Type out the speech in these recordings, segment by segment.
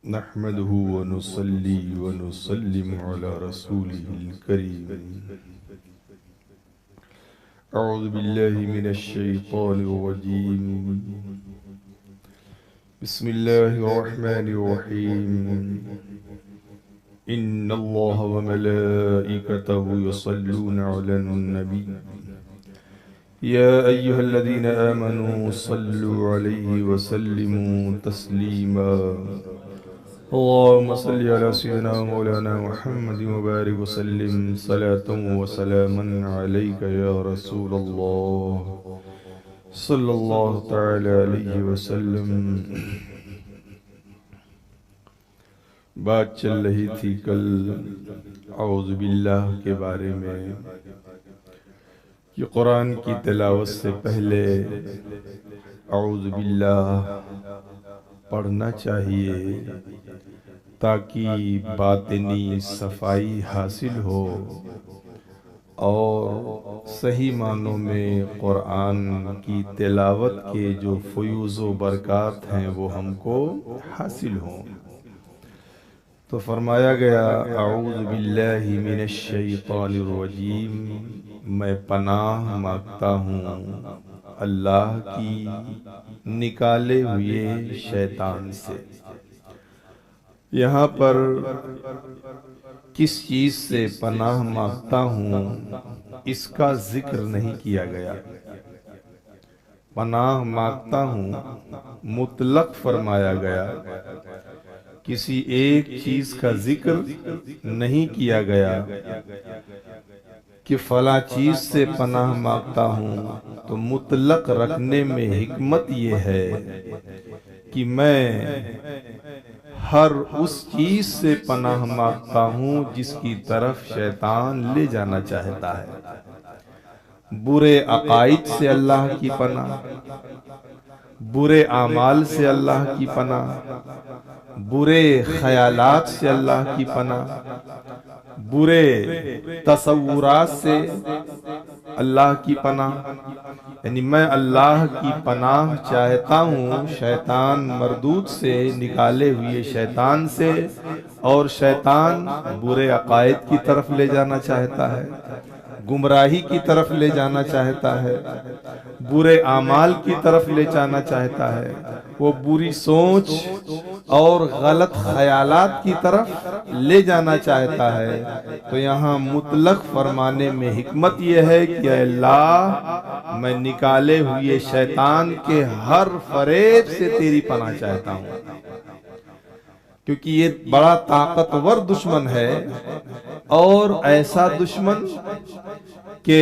نحمده ونصلي ونسلم على رسوله الكريم. أعوذ بالله من الشيطان الرجيم. بسم الله الرحمن الرحيم. إن الله وملائكته يصلون على النبي يا أيها الذين آمنوا صلوا عليه وسلموا تسليما. اللهم صل على سيدنا مولانا محمد وبارك وسلم صلاة وسلاما عليك يا رسول الله صلی اللہ تعالی علیہ وسلم. بات چل رہی تھی کل اعوذ باللہ کے بارے میں کہ قرآن کی تلاوت سے پہلے اعوذ باللہ پڑھنا چاہیے تاکہ باطنی صفائی حاصل ہو اور صحیح معنوں میں قرآن کی تلاوت کے جو فیوز و برکات ہیں وہ ہم کو حاصل ہوں. تو فرمایا گیا اعوذ باللہ من الشیطان الرجیم، میں پناہ مانگتا ہوں اللہ کی نکالے ہوئے شیطان سے. یہاں پر کس چیز سے پناہ مانگتا ہوں اس کا ذکر نہیں کیا گیا. پناہ مانگتا ہوں مطلق فرمایا گیا، کسی ایک چیز کا ذکر نہیں کیا گیا کہ فلاں چیز سے پناہ مانگتا ہوں. تو مطلق رکھنے میں حکمت یہ ہے کہ میں ہر اس چیز سے پناہ مانگتا ہوں جس کی طرف شیطان لے جانا چاہتا ہے. برے عقائد سے اللہ کی پناہ، برے اعمال سے اللہ کی پناہ، برے خیالات سے اللہ کی پناہ، برے تصورات سے اللہ کی پناہ. یعنی میں اللہ کی پناہ چاہتا ہوں شیطان مردود سے، نکالے ہوئے شیطان سے. اور شیطان برے عقائد کی طرف لے جانا چاہتا ہے، گمراہی کی طرف لے جانا چاہتا ہے، برے اعمال کی طرف لے جانا چاہتا ہے، وہ بری سوچ اور غلط خیالات کی طرف لے جانا چاہتا ہے. تو یہاں مطلق فرمانے میں حکمت یہ ہے کہ اے اللہ میں نکالے ہوئے شیطان کے ہر فریب سے تیری پناہ چاہتا ہوں، کیونکہ یہ بڑا طاقتور دشمن ہے اور ایسا دشمن کہ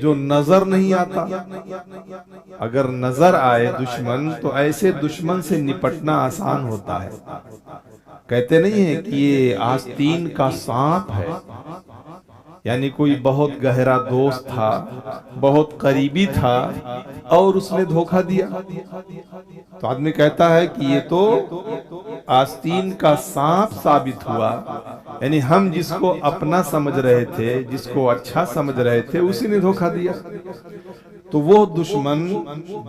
جو نظر نہیں آتا. اگر نظر آئے دشمن تو ایسے دشمن سے نپٹنا آسان ہوتا ہے. کہتے نہیں ہیں کہ یہ آستین کا سانپ ہے، یعنی کوئی بہت گہرا دوست تھا، بہت قریبی تھا اور اس نے دھوکہ دیا تو آدمی کہتا ہے کہ یہ تو آستین کا سانپ ثابت ہوا. یعنی ہم جس کو اپنا سمجھ رہے تھے، جس کو اچھا سمجھ رہے تھے، اسی نے دھوکہ دیا. تو وہ دشمن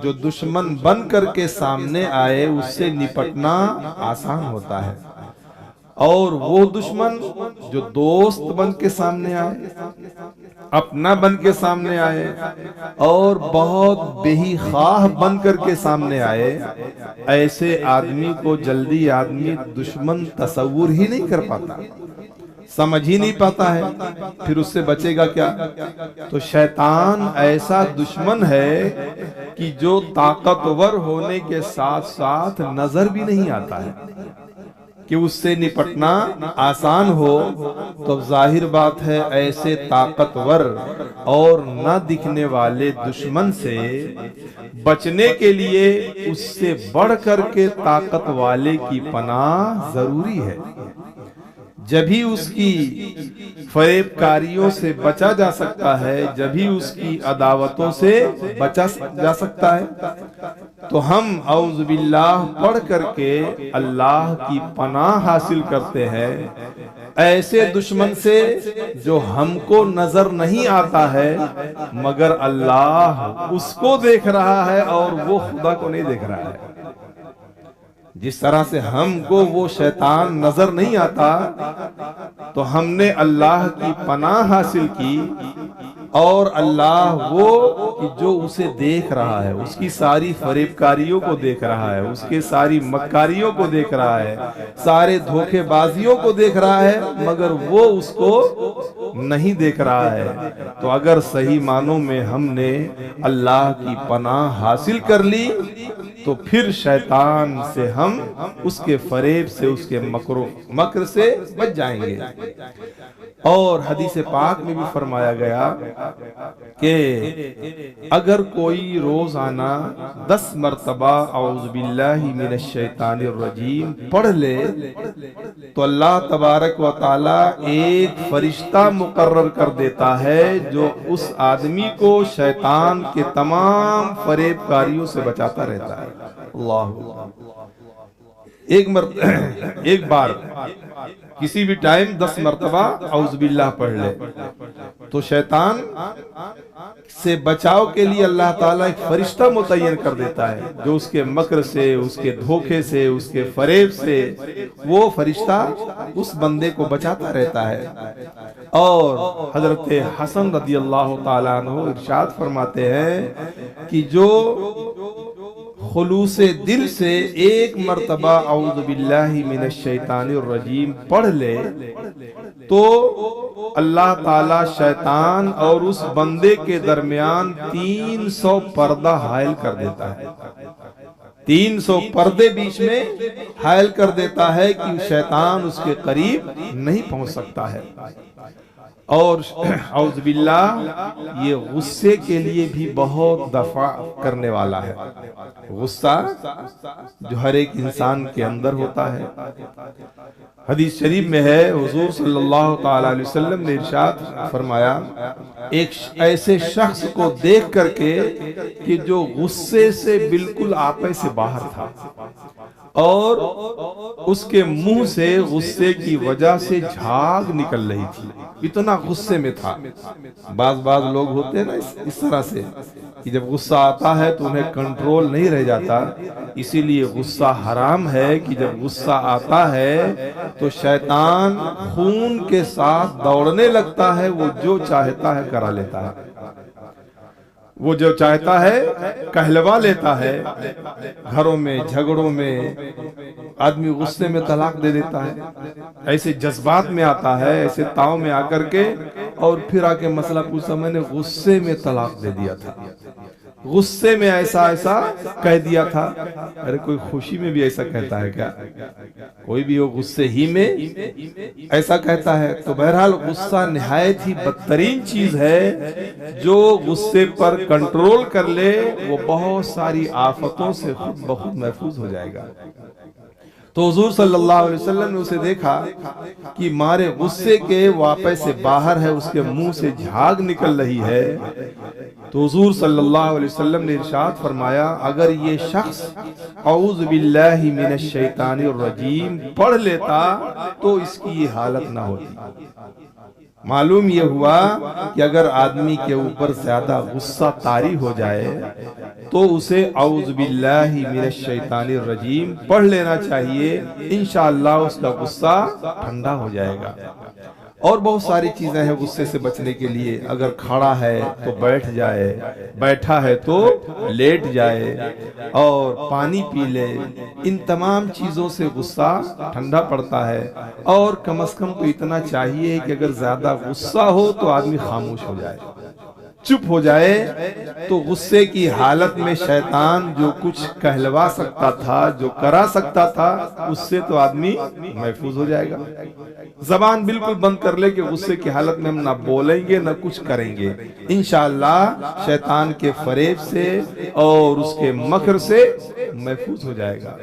جو دشمن بن کر کے سامنے آئے اس سے نپٹنا آسان ہوتا ہے، اور وہ دشمن جو دوست بن کے سامنے آئے، اپنا بن کے سامنے آئے اور بہت بہی خواہ بن کر کے سامنے آئے، ایسے آدمی کو جلدی آدمی دشمن تصور ہی نہیں کر پاتا، سمجھ ہی نہیں پاتا ہے، پھر اس سے بچے گا کیا؟ تو شیطان ایسا دشمن ہے کہ جو طاقتور ہونے کے ساتھ ساتھ نظر بھی نہیں آتا ہے کہ اس سے نپٹنا آسان ہو. تو ظاہر بات ہے ایسے طاقتور اور نہ دکھنے والے دشمن سے بچنے کے لیے اس سے بڑھ کر کے طاقت والے کی پناہ ضروری ہے. جبھی اس کی فریب کاریوں سے بچا جا سکتا ہے، جبھی اس کی عداوتوں سے بچا جا سکتا ہے. تو ہم اعوذ باللہ پڑھ کر کے اللہ کی پناہ حاصل کرتے ہیں ایسے دشمن سے جو ہم کو نظر نہیں آتا ہے مگر اللہ اس کو دیکھ رہا ہے اور وہ خدا کو نہیں دیکھ رہا ہے. جس طرح سے ہم کو وہ شیطان نظر نہیں آتا تو ہم نے اللہ کی پناہ حاصل کی، اور اللہ وہ کہ جو اسے دیکھ رہا ہے، اس کی ساری فریب کاریوں کو دیکھ رہا ہے، اس کے ساری مکاریوں کو دیکھ رہا ہے، سارے دھوکے بازیوں کو دیکھ رہا ہے، مگر وہ اس کو نہیں دیکھ رہا ہے۔ تو اگر صحیح معنوں میں ہم نے اللہ کی پناہ حاصل کر لی تو پھر شیطان سے ہم اس کے فریب سے، اس کے مکر سے بچ جائیں گے۔ اور حدیث پاک میں بھی فرمایا گیا کہ اگر کوئی روزانہ 10 مرتبہ اعوذ باللہ من الشیطان الرجیم پڑھ لے تو اللہ تبارک و تعالی ایک فرشتہ مقرر کر دیتا ہے جو اس آدمی کو شیطان کے تمام فریب کاریوں سے بچاتا رہتا ہے۔ اللہ ایک بار کسی بھی ٹائم 10 مرتبہ اعوذ باللہ پڑھ لے تو شیطان سے بچاؤ کے لیے اللہ تعالیٰ ایک فرشتہ متعین کر دیتا ہے جو اس کے مکر سے، اس کے دھوکے سے، اس کے فریب سے، وہ فرشتہ اس بندے کو بچاتا رہتا ہے۔ اور حضرت حسن رضی اللہ تعالیٰ عنہ ارشاد فرماتے ہیں کہ جو خلوص دل سے ایک مرتبہ اعوذ باللہ من الشیطان الرجیم پڑھ لے تو اللہ تعالی شیطان اور اس بندے کے درمیان 300 پردہ حائل کر دیتا ہے۔ 300 پردے بیچ میں حائل کر دیتا ہے کہ شیطان اس کے قریب نہیں پہنچ سکتا ہے۔ اور اعوذ باللہ یہ غصے کے لیے بھی بہت دفع کرنے والا ہے۔ غصہ جو ہر ایک انسان کے اندر ہوتا ہے، حدیث شریف میں ہے حضور صلی اللہ تعالی علیہ وسلم نے ارشاد فرمایا ایک ایسے شخص کو دیکھ کر کے کہ جو غصے سے بالکل آپے سے باہر تھا اور اس کے منہ سے غصے کی وجہ سے جھاگ نکل رہی تھی، اتنا غصے میں تھا۔ بعض لوگ ہوتے ہیں نا اس طرح سے کہ جب غصہ آتا ہے تو انہیں کنٹرول نہیں رہ جاتا، اسی لیے غصہ حرام ہے کہ جب غصہ آتا ہے تو شیطان خون کے ساتھ دوڑنے لگتا ہے، وہ جو چاہتا ہے کرا لیتا ہے، وہ جو چاہتا ہے کہلوا لیتا ہے۔ گھروں میں جھگڑوں میں آدمی غصے میں طلاق دے دیتا ہے، ایسے جذبات میں آتا ہے، ایسے تاؤ میں آ کر کے اور پھر آ کے مسئلہ پوچھا میں نے غصے میں طلاق دے دیا تھا، غصے میں ایسا کہہ دیا تھا۔ ارے کوئی خوشی میں بھی ایسا کہتا ہے کیا؟ کوئی بھی وہ غصے ہی میں ایسا کہتا ہے؟ تو بہرحال غصہ نہایت ہی بدترین چیز ہے، جو غصے پر کنٹرول کر لے وہ بہت ساری آفتوں سے خود بخود محفوظ ہو جائے گا۔ تو حضور صلی اللہ علیہ وسلم نے اسے دیکھا کہ مارے غصے کے واپس سے باہر ہے، اس کے منہ سے جھاگ نکل رہی ہے، تو حضور صلی اللہ علیہ وسلم نے ارشاد فرمایا اگر یہ شخص اعوذ باللہ من الشیطان الرجیم پڑھ لیتا تو اس کی یہ حالت نہ ہوتی۔ معلوم یہ ہوا کہ اگر آدمی کے اوپر زیادہ غصہ طاری ہو جائے تو اسے اعوذ باللہ من الشیطان الرجیم پڑھ لینا چاہیے، انشاءاللہ اس کا غصہ ٹھنڈا ہو جائے گا۔ اور بہت ساری چیزیں ہیں غصے سے بچنے کے لیے، اگر کھڑا ہے تو بیٹھ جائے، بیٹھا ہے تو لیٹ جائے اور پانی پی لے، ان تمام چیزوں سے غصہ ٹھنڈا پڑتا ہے۔ اور کم از کم تو اتنا چاہیے کہ اگر زیادہ غصہ ہو تو آدمی خاموش ہو جائے، چپ ہو جائے، تو غصے کی حالت میں شیطان جو کچھ کہلوا سکتا تھا، جو کرا سکتا تھا، اس سے تو آدمی محفوظ ہو جائے گا۔ زبان بالکل بند کر لے کہ غصے کی حالت میں ہم نہ بولیں گے نہ کچھ کریں گے، انشاءاللہ شیطان کے فریب سے اور اس کے مکر سے محفوظ ہو جائے گا۔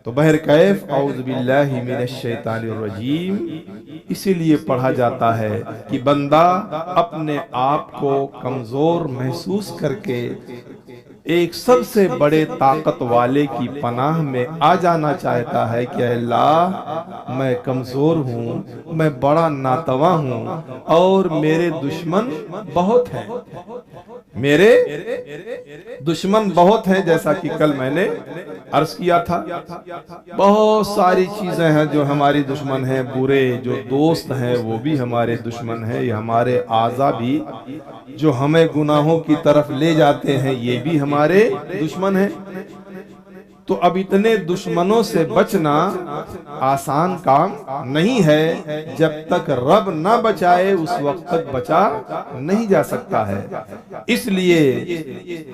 تو بہرکیف اعوذ باللہ من الشیطان الرجیم اسی لیے پڑھا جاتا ہے کہ بندہ اپنے آپ کو کمزور محسوس کر کے ایک سب سے بڑے طاقت والے کی پناہ میں آ جانا چاہتا ہے کہ اے اللہ میں کمزور ہوں، میں بڑا ناتواں ہوں اور میرے دشمن بہت ہیں، میرے دشمن بہت ہیں، جیسا کہ کل میں نے عرض کیا تھا، بہت ساری چیزیں ہیں جو ہماری دشمن ہیں، برے جو دوست ہیں وہ بھی ہمارے دشمن ہیں، یہ ہمارے اعضاء بھی جو ہمیں گناہوں کی طرف لے جاتے ہیں یہ بھی ہمارے دشمن ہیں۔ تو اب اتنے دشمنوں سے بچنا آسان کام نہیں ہے، جب تک رب نہ بچائے اس وقت تک بچا نہیں جا سکتا ہے۔ اس لیے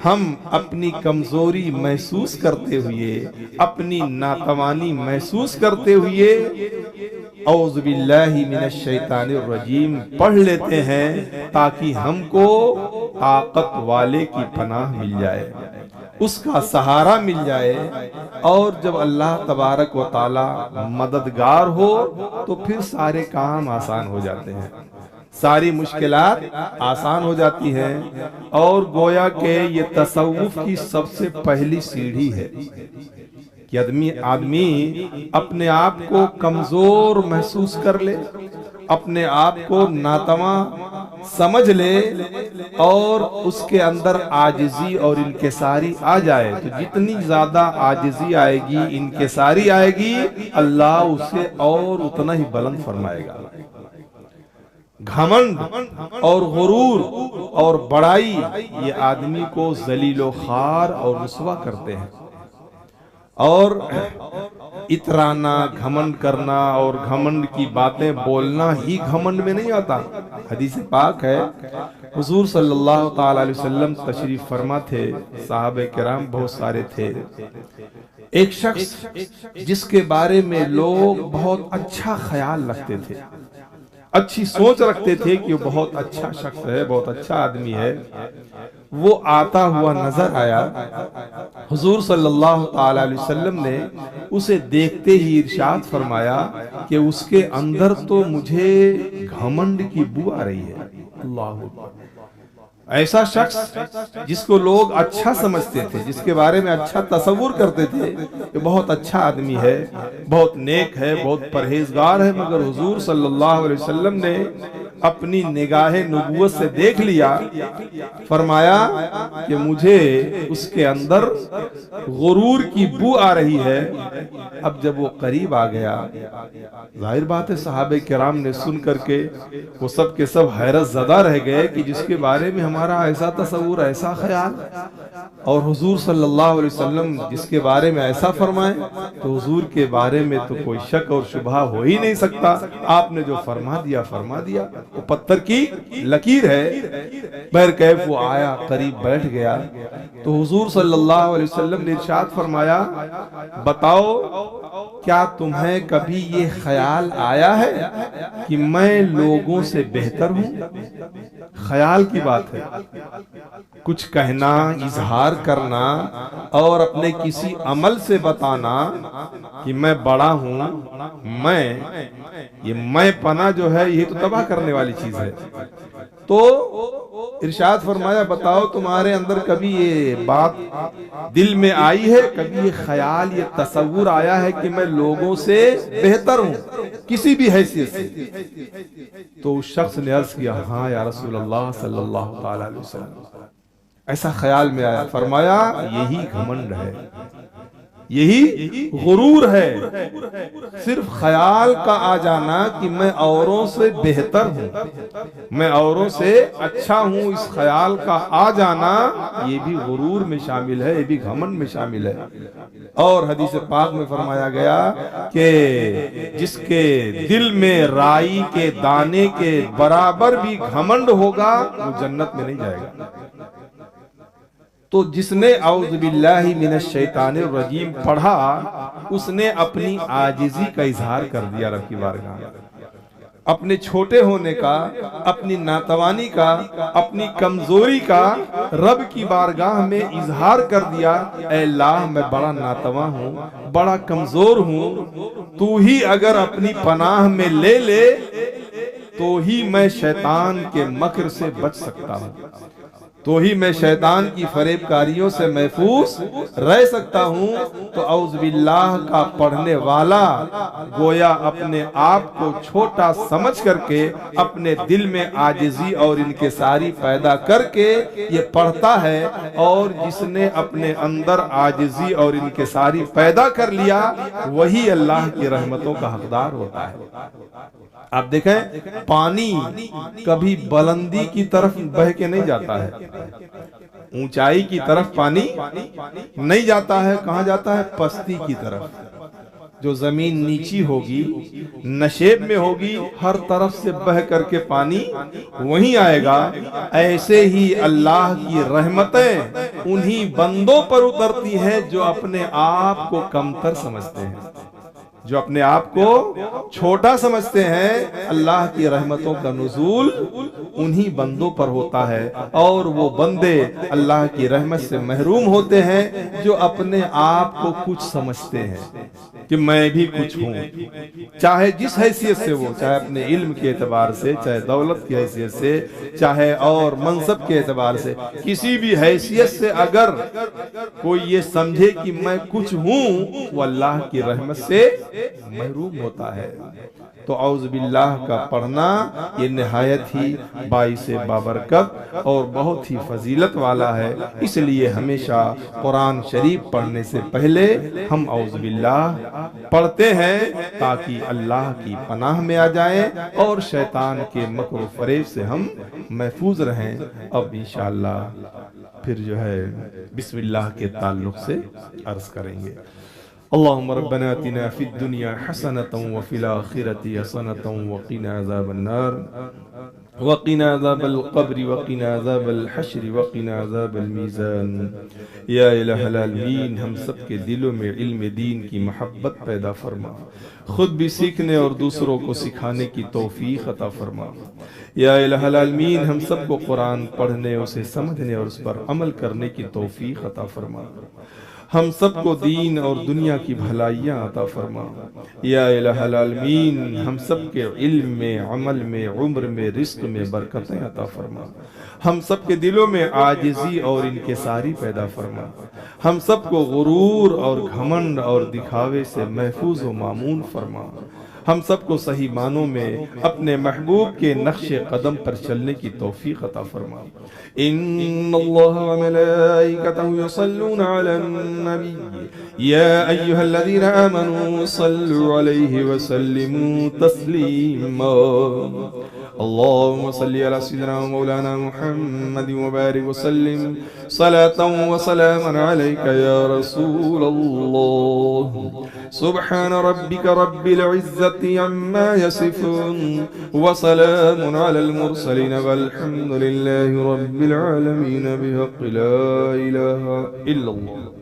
ہم اپنی کمزوری محسوس کرتے ہوئے، اپنی ناتوانی محسوس کرتے ہوئے اعوذ باللہ من الشیطان الرجیم پڑھ لیتے ہیں، تاکہ ہم کو طاقت والے کی پناہ مل جائے، اس کا سہارا مل جائے، اور جب اللہ تبارک و تعالی مددگار ہو تو پھر سارے کام آسان ہو جاتے ہیں، ساری مشکلات آسان ہو جاتی ہیں۔ اور گویا کہ یہ تصوف کی سب سے پہلی سیڑھی ہے کہ آدمی اپنے آپ کو کمزور محسوس کر لے، اپنے آپ کو ناتواں سمجھ لے، اور اس کے اندر عاجزی اور انکساری آ جائے۔ تو جتنی زیادہ عاجزی آئے گی، انکساری آئے گی، اللہ اسے اور اتنا ہی بلند فرمائے گا۔ گھمنڈ اور غرور اور بڑائی یہ آدمی کو ذلیل و خوار اور رسوا کرتے ہیں، اور اترانا، گھمنڈ کرنا اور گھمنڈ کی باتیں بولنا ہی گھمنڈ میں نہیں آتا۔ حدیث پاک ہے، حضور صلی اللہ تعالی علیہ وسلم تشریف فرما تھے، صحابہ کرام بہت سارے تھے، ایک شخص جس کے بارے میں لوگ بہت اچھا خیال رکھتے تھے، اچھی سوچ رکھتے تھے کہ وہ بہت اچھا شخص ہے، بہت اچھا آدمی ہے، وہ آتا ہوا نظر آیا۔ حضور صلی اللہ تعالی علیہ وسلم نے اسے دیکھتے ہی ارشاد فرمایا کہ اس کے اندر تو مجھے گھمنڈ کی بو آ رہی ہے۔ اللہ ایسا شخص جس کو لوگ اچھا سمجھتے تھے، جس کے بارے میں اچھا تصور کرتے تھے کہ بہت اچھا آدمی ہے، بہت نیک ہے، بہت پرہیزگار ہے، مگر حضور صلی اللہ علیہ وسلم نے اپنی نگاہ نبوت سے دیکھ لیا، فرمایا کہ مجھے اس کے اندر غرور کی بو آ رہی ہے۔ اب جب وہ قریب آ گیا، ظاہر بات ہے صحابہ کرام نے سن کر کے وہ سب کے سب حیرت زدہ رہ گئے کہ جس کے بارے میں ہمارا ایسا تصور، ایسا خیال، اور حضور صلی اللہ علیہ وسلم جس کے بارے میں ایسا فرمائے، تو حضور کے بارے میں تو کوئی شک اور شبہ ہو ہی نہیں سکتا، آپ نے جو فرما دیا فرما دیا، وہ پتھر کی لکیر ہے۔ بہرکیف وہ آیا، قریب بیٹھ گیا، تو حضور صلی اللہ علیہ وسلم نے ارشاد فرمایا، بتاؤ کیا تمہیں کبھی یہ خیال آیا ہے کہ میں لوگوں سے بہتر ہوں؟ خیال کی بات ہے، کچھ کہنا، اظہار کرنا اور اپنے کسی عمل سے بتانا کہ میں بڑا ہوں، یہ میں پنا جو ہے یہ تو تباہ کرنے والی چیز ہے۔ تو ارشاد فرمایا، بتاؤ تمہارے اندر کبھی یہ بات دل میں آئی ہے، کبھی یہ خیال، یہ تصور آیا ہے کہ میں لوگوں سے بہتر ہوں کسی بھی حیثیت سے؟ تو اس شخص نے عرض کیا، ہاں یا رسول اللہ صلی اللہ تعالی علیہ وسلم، ایسا خیال میں آیا۔ فرمایا یہی گھمنڈ ہے، یہی غرور ہے، صرف خیال کا آ جانا کہ میں اوروں سے بہتر ہوں، میں اوروں سے اچھا ہوں، اس خیال کا آ جانا یہ بھی غرور میں شامل ہے، یہ بھی گھمنڈ میں شامل ہے۔ اور حدیث پاک میں فرمایا گیا کہ جس کے دل میں رائی کے دانے کے برابر بھی گھمنڈ ہوگا وہ جنت میں نہیں جائے گا۔ تو جس نے اعوذ باللہ من الشیطان الرجیم پڑھا، اس نے اپنی عاجزی کا اظہار کر دیا رب کی بارگاہ میں، اپنے چھوٹے ہونے کا، اپنی ناتوانی کا، اپنی کمزوری کا رب کی بارگاہ میں اظہار کر دیا، اے اللہ میں بڑا ناتواں ہوں، بڑا کمزور ہوں، تو ہی اگر اپنی پناہ میں لے لے تو ہی میں شیطان کے مکر سے بچ سکتا ہوں۔ تو ہی میں شیطان کی فریب کاریوں سے محفوظ رہ سکتا ہوں۔ تو اعوذ باللہ کا پڑھنے والا گویا اپنے آپ کو چھوٹا سمجھ کر کے اپنے دل میں عاجزی اور انکساری پیدا کر کے یہ پڑھتا ہے، اور جس نے اپنے اندر عاجزی اور انکساری پیدا کر لیا وہی اللہ کی رحمتوں کا حقدار ہوتا ہے۔ آپ دیکھیں پانی کبھی بلندی کی طرف بہہ کے نہیں جاتا ہے، اونچائی کی طرف پانی نہیں جاتا ہے، کہاں جاتا ہے؟ پستی کی طرف۔ جو زمین نیچی ہوگی، نشیب میں ہوگی، ہر طرف سے بہہ کر کے پانی وہیں آئے گا۔ ایسے ہی اللہ کی رحمتیں انہی بندوں پر اترتی ہیں جو اپنے آپ کو کمتر سمجھتے ہیں، جو اپنے آپ کو چھوٹا سمجھتے ہیں۔ اللہ کی رحمتوں کا نزول انہی بندوں پر ہوتا ہے، اور وہ بندے اللہ کی رحمت سے محروم ہوتے ہیں جو اپنے آپ کو کچھ سمجھتے ہیں کہ میں بھی کچھ ہوں، چاہے جس حیثیت سے وہ، چاہے اپنے علم کے اعتبار سے، چاہے دولت کی حیثیت سے، چاہے اور منصب کے اعتبار سے، کسی بھی حیثیت سے اگر کوئی یہ سمجھے کہ میں کچھ ہوں، وہ اللہ کی رحمت سے محروم ہوتا ہے۔ تو اعوذ باللہ کا پڑھنا یہ نہایت ہی باعث بابرکت اور بہت ہی فضیلت والا ہے۔ اس لیے ہمیشہ قرآن شریف پڑھنے سے پہلے ہم اعوذ باللہ پڑھتے ہیں تاکہ اللہ کی پناہ میں آ جائیں اور شیطان کے مکر و فریب سے ہم محفوظ رہیں۔ اب انشاءاللہ پھر جو ہے بسم اللہ کے تعلق سے عرض کریں گے۔ اللهم ربنا آتنا في الدنيا حسنة وفي الآخرة حسنة وقنا عذاب النار وقنا عذاب القبر وقنا عذاب الحشر وقنا عذاب الميزان۔ یا الہ العالمین ہم سب کے دلوں میں علم دین کی محبت پیدا فرما، خود بھی سیکھنے اور دوسروں کو سکھانے کی توفیق عطا فرما۔ یا الہ العالمین ہم سب کو قرآن پڑھنے، اسے سمجھنے اور اس پر عمل کرنے کی توفیق عطا فرما۔ ہم سب کو دین اور دنیا کی بھلائیاں عطا فرما۔ یا الہ العالمین ہم سب کے علم میں، عمل میں، عمر میں، رزق میں برکتیں عطا فرما۔ ہم سب کے دلوں میں عاجزی اور انکساری پیدا فرما۔ ہم سب کو غرور اور گھمنڈ اور دکھاوے سے محفوظ و مامون فرما۔ ہم سب کو صحیح معنوں میں اپنے محبوب کے نقش قدم پر چلنے کی توفیق عطا فرما۔ ان اللہ و ملائکتہ یصلون علی النبی یا ایہا الذین آمنوا صلوا علیہ وسلموا تسلیما۔ اللهم صل على سيدنا ومولانا محمد وبارك وسلم صلاة وسلاما عليك يا رسول الله۔ سبحان ربك رب العزة عما يصفون وسلام على المرسلين والحمد لله رب العالمين بحق لا إله إلا الله۔